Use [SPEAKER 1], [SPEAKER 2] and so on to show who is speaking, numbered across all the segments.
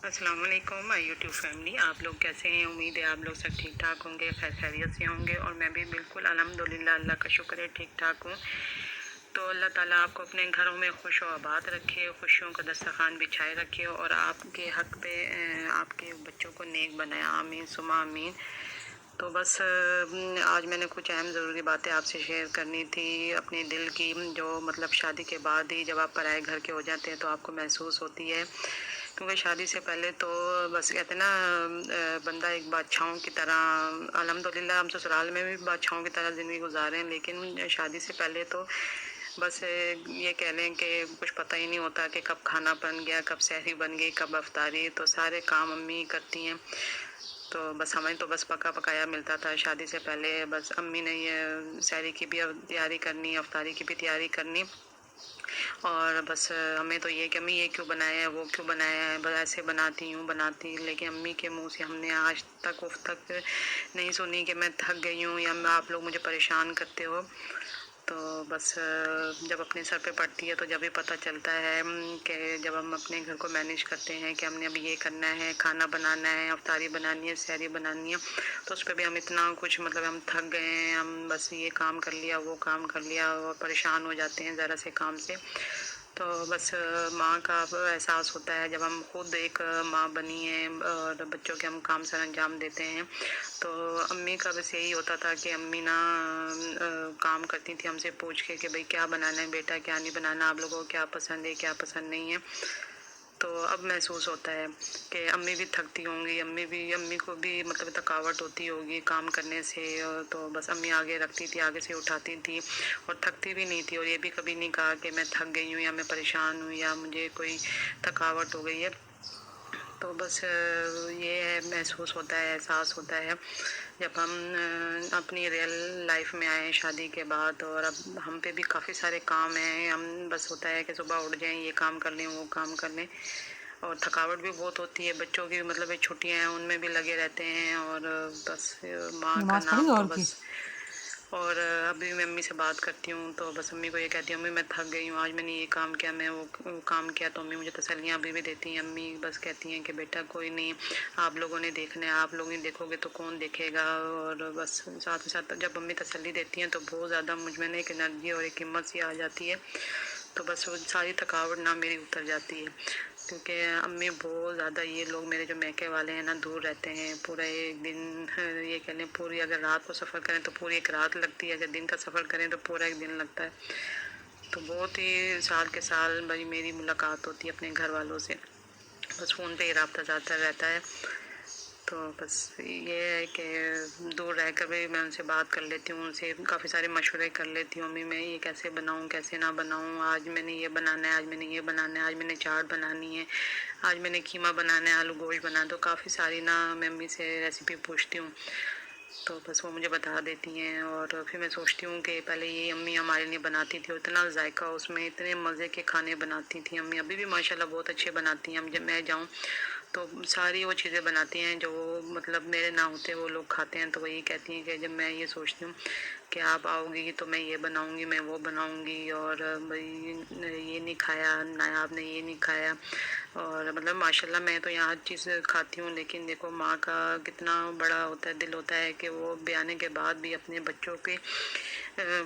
[SPEAKER 1] अस्सलाम वालेकुम my YouTube family, आप लोग कैसे हैं। उम्मीद है आप लोग सब ठीक ठाक होंगे, खैर खैरियत से होंगे। और मैं भी बिल्कुल अल्हम्दुलिल्लाह, अल्लाह का शुक्र है, ठीक ठाक हूँ। तो अल्लाह ताला आपको अपने घरों में खुश व आबाद रखे, खुशियों का दस्तरखान बिछाए रखे और आपके हक पे आपके बच्चों को नेक बनाए, आमीन सुमा आमीन। तो बस आज मैंने कुछ अहम ज़रूरी बातें आपसे शेयर करनी थी अपने दिल की, जो मतलब शादी के बाद ही जब आप पराए घर के हो जाते हैं तो आपको महसूस होती है। क्योंकि शादी से पहले तो बस कहते हैं ना, बंदा एक बादशाहों की तरह, अल्हम्दुलिल्लाह हम ससुराल में भी बादशाहों की तरह ज़िंदगी गुजारे हैं, लेकिन शादी से पहले तो बस ये कह लें कि कुछ पता ही नहीं होता कि कब खाना बन गया, कब सहरी बन गई, कब अफ्तारी। तो सारे काम अम्मी करती हैं। तो बस हमें तो बस पका पकाया मिलता था शादी से पहले। बस अम्मी ने ये सहरी की भी तैयारी करनी, अफ्तारी की भी तैयारी करनी। और बस हमें तो ये कि अम्मी ये क्यों बनाया है, वो क्यों बनाया है, बस ऐसे बनाती यूँ बनाती। लेकिन अम्मी के मुंह से हमने आज तक उफ तक नहीं सुनी कि मैं थक गई हूँ या आप लोग मुझे परेशान करते हो। तो बस जब अपने सर पे पड़ती है तो जब भी पता चलता है कि जब हम अपने घर को मैनेज करते हैं कि हमने अभी ये करना है, खाना बनाना है, अफ्तारी बनानी है, सहरी बनानी है, तो उस पर भी हम इतना कुछ मतलब हम थक गए हैं, हम बस ये काम कर लिया, वो काम कर लिया और परेशान हो जाते हैं ज़रा से काम से। तो बस माँ का अब एहसास होता है जब हम खुद एक माँ बनी हैं और बच्चों के हम काम सर अंजाम देते हैं। तो अम्मी का बस यही होता था कि अम्मी ना काम करती थी हमसे पूछ के कि भाई क्या बनाना है बेटा, क्या नहीं बनाना, आप लोगों को क्या पसंद है, क्या पसंद नहीं है। तो अब महसूस होता है कि अम्मी भी थकती होंगी, अम्मी को भी मतलब थकावट होती होगी काम करने से। और तो बस अम्मी आगे रखती थी, आगे से उठाती थी और थकती भी नहीं थी। और ये भी कभी नहीं कहा कि मैं थक गई हूँ या मैं परेशान हूँ या मुझे कोई थकावट हो गई है। तो बस ये है, महसूस होता है, एहसास होता है जब हम अपनी रियल लाइफ में आए शादी के बाद। और अब हम पे भी काफ़ी सारे काम हैं, हम बस होता है कि सुबह उठ जाएं, ये काम कर लें, वो काम कर लें। और थकावट भी बहुत होती है, बच्चों की मतलब ये छुट्टियां हैं उनमें भी लगे रहते हैं। और बस माँ का
[SPEAKER 2] नमाज पढ़ी
[SPEAKER 1] नाम तो
[SPEAKER 2] और की।
[SPEAKER 1] बस। और अभी मैं अम्मी से बात करती हूँ तो बस अम्मी को ये कहती हूँ, अम्मी मैं थक गई हूँ, आज मैंने ये काम किया, मैं वो काम किया। तो अम्मी मुझे तसल्लियाँ अभी भी देती हैं। अम्मी बस कहती हैं कि बेटा कोई नहीं, आप लोगों ने देखना है, आप लोग नहीं देखोगे तो कौन देखेगा। और बस साथ ही साथ जब अम्मी तसल्ली देती हैं तो बहुत ज़्यादा मुझ में ना एक एनर्जी और एक हिम्मत सी आ जाती है। तो बस वो सारी थकावट ना मेरी उतर जाती है। क्योंकि अम्मी बहुत ज़्यादा, ये लोग मेरे जो मैके वाले हैं ना, दूर रहते हैं पूरा एक दिन, ये कह लें पूरी, अगर रात को सफ़र करें तो पूरी एक रात लगती है, अगर दिन का सफ़र करें तो पूरा एक दिन लगता है। तो बहुत ही साल के साल भाई मेरी मुलाकात होती है अपने घर वालों से, बस फ़ोन पे ही रब्ता जाता रहता है। तो बस ये है कि दूर रह कर भी मैं उनसे बात कर लेती हूँ, उनसे काफ़ी सारे मशवरे कर लेती हूँ। अम्मी मैं ये कैसे बनाऊँ, कैसे ना बनाऊँ, आज मैंने ये बनाना है, आज मैंने ये बनाना है, आज मैंने चाट बनानी है, आज मैंने कीमा बनाना है, आलू गोश्त बनाना है। तो काफ़ी सारी ना मैं अम्मी से रेसिपी पूछती हूँ, तो बस वो मुझे बता देती हैं। और फिर मैं सोचती हूँ कि पहले ये अम्मी हमारे लिए बनाती थी, इतना जायका उसमें, इतने मज़े के खाने बनाती थी अम्मी। अभी भी माशाल्लाह बहुत अच्छे बनाती हैं। जब मैं जाऊँ तो सारी वो चीज़ें बनाती हैं जो मतलब मेरे ना होते वो लोग खाते हैं। तो वही कहती हैं कि जब मैं ये सोचती हूँ कि आप आओगी तो मैं ये बनाऊँगी, मैं वो बनाऊँगी, और भाई ये नहीं खाया ना, आपने ये नहीं खाया। और मतलब माशाल्लाह मैं तो यहाँ हर चीज़ खाती हूँ, लेकिन देखो माँ का कितना बड़ा होता है, दिल होता है कि वो ब्याने के बाद भी अपने बच्चों के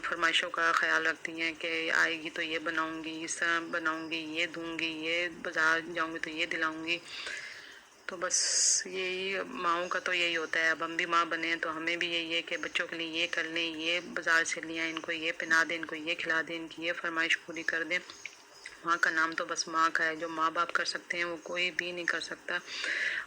[SPEAKER 1] फरमाइशों का ख्याल रखती हैं कि आएगी तो ये बनाऊँगी, इस तरह बनाऊँगी, ये दूँगी, ये बाज़ार जाऊँगी तो ये दिलाऊँगी। तो बस यही माँओं का तो यही होता है। अब हम भी माँ बने हैं तो हमें भी यही है कि बच्चों के लिए ये कर लें, ये बाज़ार से ले आएं, इनको ये पहना दें, इनको ये खिला दें, इनकी ये फरमाइश पूरी कर दें। माँ का नाम तो बस माँ का है, जो माँ बाप कर सकते हैं वो कोई भी नहीं कर सकता।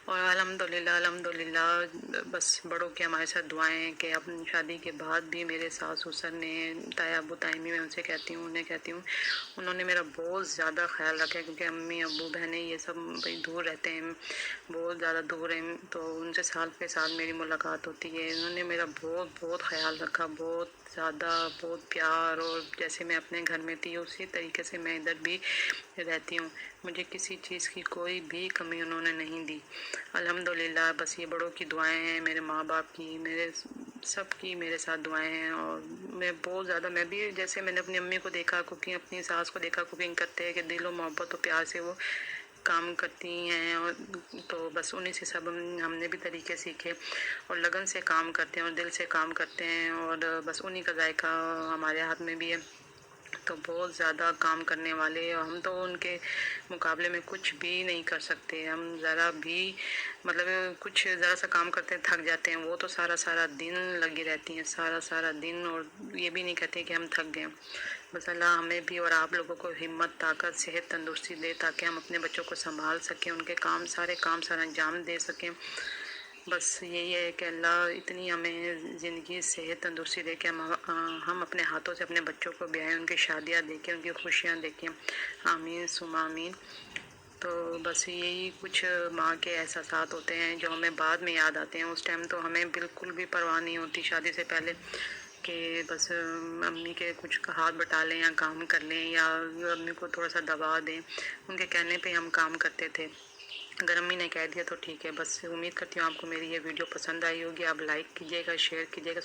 [SPEAKER 1] और अल्हम्दुलिल्लाह अल्हम्दुलिल्लाह बस बड़ों की हमारे साथ दुआएं हैं कि अब शादी के बाद भी मेरे सास ससुर ने, ताया अबू तायमी, मैं उनसे कहती हूँ, उन्हें कहती हूँ, उन्होंने मेरा बहुत ज़्यादा ख्याल रखा है। क्योंकि अम्मी अबू बहनें ये सब भाई दूर रहते हैं, बहुत ज़्यादा दूर हैं, तो उनसे साल पे साल मेरी मुलाकात होती है। उन्होंने मेरा बहुत बहुत ख्याल रखा, बहुत ज़्यादा, बहुत प्यार। और जैसे मैं अपने घर में थी उसी तरीके से मैं इधर भी रहती हूँ। मुझे किसी चीज़ की कोई भी कमी उन्होंने नहीं दी, अल्हम्दुलिल्लाह। बस ये बड़ों की दुआएं हैं, मेरे माँ बाप की, मेरे सब की मेरे साथ दुआएं हैं। और मैं बहुत ज़्यादा, मैं भी जैसे मैंने अपनी अम्मी को देखा कुकिंग, अपनी सास को देखा कुकिंग करते हैं कि दिलो मोहब्बत और प्यार से वो काम करती हैं, और तो बस उन्हीं से सब हमने भी तरीके सीखे और लगन से काम करते हैं और दिल से काम करते हैं, और बस उन्हीं का जायका हमारे हाथ में भी है। तो बहुत ज़्यादा काम करने वाले, हम तो उनके मुकाबले में कुछ भी नहीं कर सकते। हम ज़रा भी मतलब कुछ ज़रा सा काम करते हैं थक जाते हैं, वो तो सारा सारा दिन लगी रहती हैं, सारा सारा दिन, और ये भी नहीं कहते कि हम थक गए। बस अल्लाह हमें भी और आप लोगों को हिम्मत, ताकत, सेहत, तंदुरुस्ती दे ताकि हम अपने बच्चों को संभाल सकें, उनके काम सारे अंजाम दे सकें। बस यही है कि अल्लाह इतनी हमें ज़िंदगी, सेहत, तंदुरुस्ती दे के हम अपने हाथों से अपने बच्चों को ब्याएं, उनकी शादियाँ देखें, उनकी खुशियाँ देखें। आमीन सुमा आमीन। तो बस यही कुछ माँ के एहसासात होते हैं जो हमें बाद में याद आते हैं। उस टाइम तो हमें बिल्कुल भी परवाह नहीं होती शादी से पहले कि बस अम्मी के कुछ हाथ बटा लें या काम कर लें या अम्मी को थोड़ा सा दबा दें, उनके कहने पे हम काम करते थे। अगर अम्मी ने कह दिया तो ठीक है। बस उम्मीद करती हूँ आपको मेरी ये वीडियो पसंद आई होगी। आप लाइक कीजिएगा, शेयर कीजिएगा।